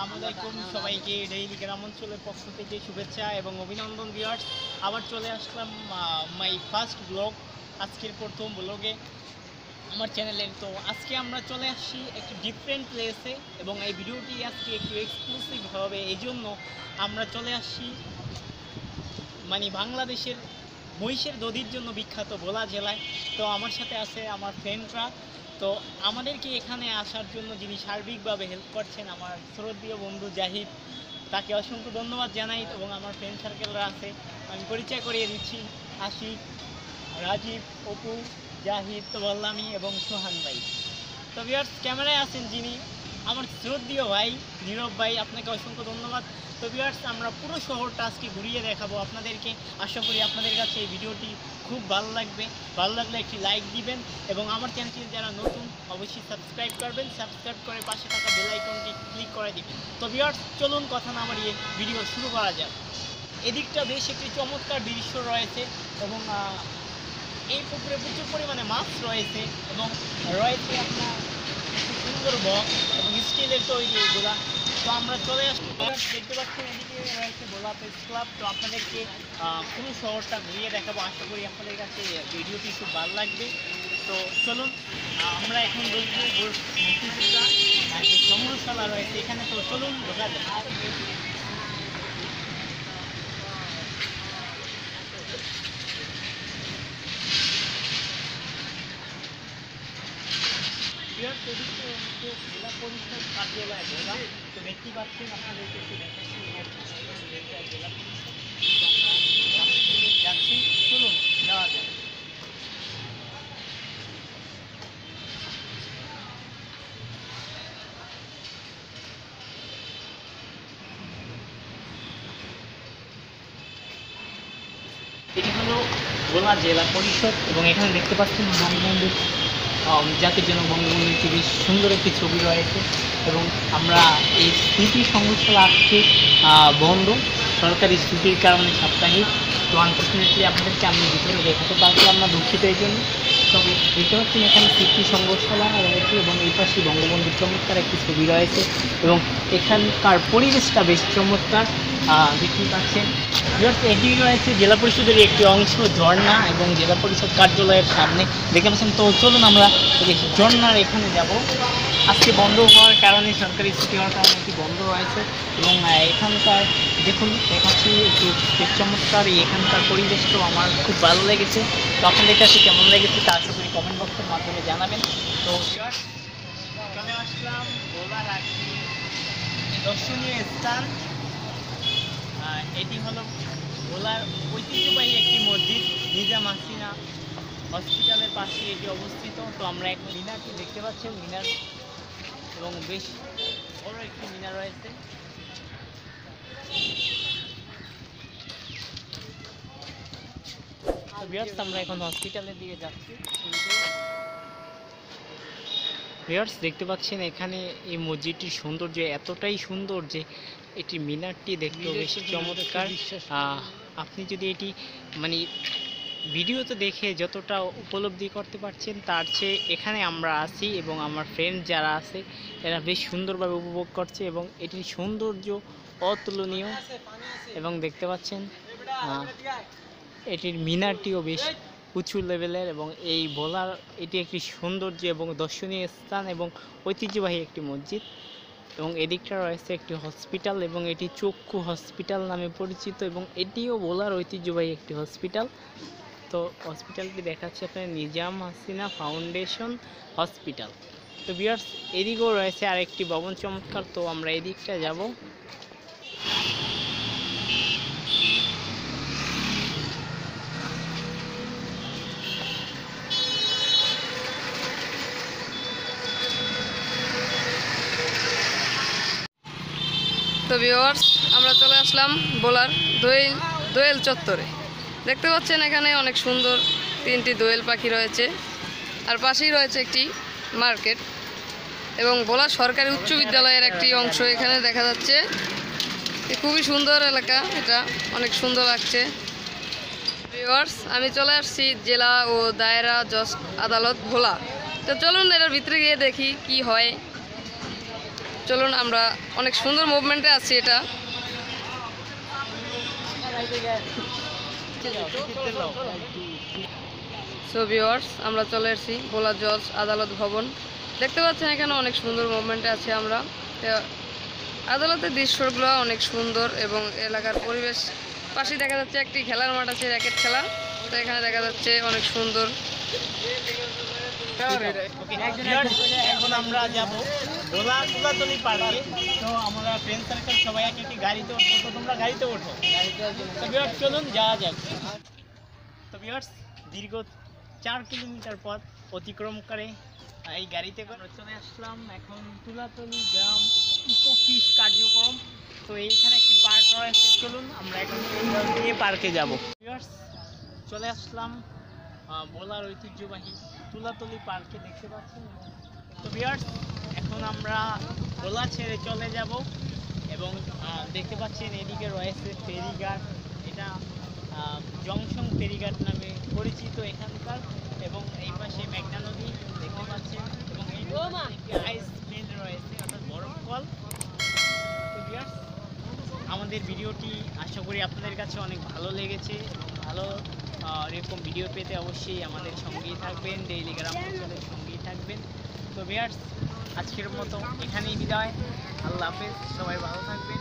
আসসালামু আলাইকুম সবাইকে ডেইলি গ্রাম অঞ্চলের পক্ষ থেকে শুভেচ্ছা এবং অভিনন্দন ভিউয়ার্স। আবার চলে আসলাম মাই ফার্স্ট ব্লগ, আজকের প্রথম ব্লগে আমার চ্যানেলের। তো আজকে আমরা চলে আসছি একটি ডিফারেন্ট প্লেসে এবং এই ভিডিওটি আজকে একটু এক্সক্লুসিভ হবে, এই জন্য আমরা চলে আসছি বাংলাদেশের মহিষের দধির জন্য বিখ্যাত ভোলা জেলায়। তো আমার সাথে আছে আমার ফ্রেন্ডরা। তো আমাদেরকে এখানে আসার জন্য যিনি সার্বিকভাবে হেল্প করছেন আমার শ্রদ্ধেয় বন্ধু জাহিদ, তাকে অসংখ্য ধন্যবাদ জানাই। এবং আমার ফ্রেন্ড সার্কেলরা আছে, আমি পরিচয় করিয়ে দিচ্ছি: আশিক, রাজীব, অপু, জাহিদ তো বললামই, এবং সোহান ভাই। তো ভিউয়ার্স, ক্যামেরায় আছেন যিনি আমার শ্রদ্ধেয় ভাই নীরব ভাই, আপনাকে অসংখ্য ধন্যবাদ। তো ভিউয়ার্স, আমরা পুরো শহরটা আজকে ঘুরিয়ে দেখাবো আপনাদেরকে। আশা করি আপনাদের কাছে এই ভিডিওটি খুব ভালো লাগবে। ভালো লাগলে একটি লাইক দিবেন এবং আমার চ্যানেলটি যারা নতুন অবশ্যই সাবস্ক্রাইব করবেন। সাবস্ক্রাইব করে পাশে থাকা বেল আইকনটি ক্লিক করে দিবেন। তো ভিউয়ার্স, চলুন কথা না বাড়িয়ে ভিডিও শুরু করা যাক। এদিকটা বেশ একটি চমৎকার দৃশ্য রয়েছে এবং এই পুকুরে প্রচুর পরিমাণে মাছ রয়েছে এবং রয়েছে আপনার সুন্দর বক্স এবং স্টিলের তৈরি এগুলা। তো আমরা চলে আসছি, দেখতে পাচ্ছেন এদিকে রয়েছে ভোলা প্রেস ক্লাব। তো আপনাদেরকে পুরো শহরটা ঘুরিয়ে দেখাবো। আশা করি আপনাদের কাছে ভিডিওটি খুব ভালো লাগবে। তো চলুন, আমরা এখন বলবো মুক্তিযোদ্ধা যে সংগ্রহশালা রয়েছে এখানে। তো চলুন ঢোকা যাক। জেলা পরিষদ কার্যালয় ভোলা। তো দেখতেই পাচ্ছেন, আপনাদেরকে একটু দেখাচ্ছি জেলা পরিষদ যাচ্ছি। চলুন যাওয়া যায়। এটি হলো ভোলা জেলা পরিষদ এবং এখানে দেখতে পাচ্ছেন বঙ্গবন্ধু জাতির জন্য বঙ্গবন্ধুর খুবই সুন্দর একটি ছবি রয়েছে। এবং আমরা এই স্মৃতি সংগ্রহশালা আজকে বন্ধ, সরকারি ছুটির কারণে সাপ্তাহিক। তো আনফর্চুনেটলি আপনাদেরকে আমি ভিতরে দেখাতে পারলাম না, দুঃখিত এই জন্য। তবে দেখতে পাচ্ছেন এখানে স্মৃতি সংগ্রহশালা রয়েছে এবং এই পাশে বঙ্গবন্ধুর চমৎকার একটি ছবি রয়েছে এবং এখানকার পরিবেশটা বেশ চমৎকার, দেখতেই পাচ্ছেন। এটি রয়েছে জেলা পরিষদের একটি অংশ, ঝর্ণা, এবং জেলা পরিষদ কার্যালয়ের সামনে দেখতে পাচ্ছেন। তো চলুন আমরা ঝর্ণার এখানে যাব। আজকে বন্ধ হওয়ার কারণে, সরকারি ছুটি হওয়ার কারণে এটি বন্ধ রয়েছে এবং এখানকার দেখুন দেখাচ্ছি একটু বেশ চমৎকার। এখানকার পরিবেশটাও আমার খুব ভালো লেগেছে। তো আপনাদের কাছে কেমন লেগেছে তা আশা করি কমেন্ট বক্সের মাধ্যমে জানাবেন। তো চলে আসলাম ভোলার একটি দর্শনীয় স্থান। এটি হলো ভোলার ঐতিহ্যবাহী একটি মসজিদ, নিজাম হাসিনা হসপিটালের পাশে এটি অবস্থিত। তো আমরা এখন মিনারটি দেখতে পাচ্ছেন, মিনার এবং বেশ বড় একটি মিনার রয়েছে। আমরা এখন হসপিটালের দিকে যাচ্ছি। ভিউয়ার্স, দেখতে পাচ্ছেন এখানে এই মসজিদটির সৌন্দর্য এতটাই সুন্দর যে এটি মিনারটি দেখতেও বেশ চমৎকার। আপনি যদি এটি ভিডিওতে দেখে যতটা উপলব্ধি করতে পারছেন, তার চেয়ে এখানে আমরা আছি এবং আমার ফ্রেন্ড যারা আছে এরা বেশ সুন্দরভাবে উপভোগ করছে এবং এটির সৌন্দর্য অতুলনীয়। এবং দেখতে পাচ্ছেন এটির মিনারটিও বেশ উঁচু লেভেলের এবং এই ভোলার এটি একটি সৌন্দর্য এবং দর্শনীয় স্থান এবং ঐতিহ্যবাহী একটি মসজিদ। এবং এদিকটা রয়েছে একটি হসপিটাল এবং এটি চক্ষু হসপিটাল নামে পরিচিত এবং এটিও ভোলার ঐতিহ্যবাহী একটি হসপিটাল। তো হসপিটালটি দেখাচ্ছে আপনার নিজাম হাসিনা ফাউন্ডেশন হসপিটাল। তো ভিউয়ার্স, এদিকেও রয়েছে আরেকটি ভবন চমৎকার। তো আমরা এদিকটা যাব। তো ভিউয়ার্স, আমরা চলে আসলাম ভোলার দোয়েল চত্বরে। দেখতে পাচ্ছেন এখানে অনেক সুন্দর 3টি দোয়েল পাখি রয়েছে, আর পাশেই রয়েছে একটি মার্কেট এবং ভোলা সরকারি উচ্চ বিদ্যালয়ের একটি অংশ এখানে দেখা যাচ্ছে। খুবই সুন্দর এলাকা, এটা অনেক সুন্দর লাগছে। ভিউয়ার্স, আমি চলে আসছি জেলা ও দায়রা জজ আদালত ভোলা। তো চলুন এটার ভিতরে গিয়ে দেখি কি হয়। চলুন আমরা অনেক সুন্দর মুভমেন্টে আছি এটা। সো ভিউয়ার্স, আমরা চলে এসেছি ভোলা জজ আদালত ভবন। দেখতে পাচ্ছেন এখানে অনেক সুন্দর মুভমেন্টে আছে আমরা। তো আদালতের দৃশ্যগুলো অনেক সুন্দর এবং এলাকার পরিবেশ। পাশে দেখা যাচ্ছে একটি খেলার মাঠ আছে, র্যাকেট খেলা। তো এখানে দেখা যাচ্ছে অনেক সুন্দর। এখন আমরা যাব ভোলা তুলাতলি পার্কে। তো আমরা ফ্রেন্ড সার্কেল সবাই এক একটি গাড়িতে উঠবো। তো তোমরা গাড়িতে ওঠো। তো ভিউয়ার্স চলুন যাওয়া যাক। তো ভিউয়ার্স দীর্ঘ 4 কিলোমিটার পথ অতিক্রম করে এই গাড়িতে আমরা চলে আসলাম এখন তুলাতলি গ্রাম ইকো ফিশ কার্যক্রম। তো এইখানে একটি পার্ক রয়েছে, চলুন আমরা এখন নিয়ে পার্কে যাব। ভিউয়ার্স চলে আসলাম ভোলার ঐতিহ্যবাহী তুলাতলি পার্কে, দেখতে পাচ্ছেন। তো ভিউয়ার্স এখন আমরা ভোলা ছেড়ে চলে যাব এবং দেখতে পাচ্ছেন এদিকে রয়েছে ফেরিঘাট। এটা জংশন ফেরিঘাট নামে পরিচিত এখানকার। এবং এই পাশে মেঘনা নদী দেখতে পাচ্ছেন এবং এই একটি আইস মেল রয়েছে, অর্থাৎ বরফ কল। তো ভিউয়ার্স আমাদের ভিডিওটি আশা করি আপনাদের কাছে অনেক ভালো লেগেছে। ভালো এরকম ভিডিও পেতে অবশ্যই আমাদের সঙ্গেই থাকবেন, ডেইলি গ্রাম অঞ্চলের সঙ্গেই থাকবেন। তো ভিউয়ার্স আজকের মতো এখানেই বিদায়। আল্লাহ হাফেজ, সবাই ভালো থাকবেন।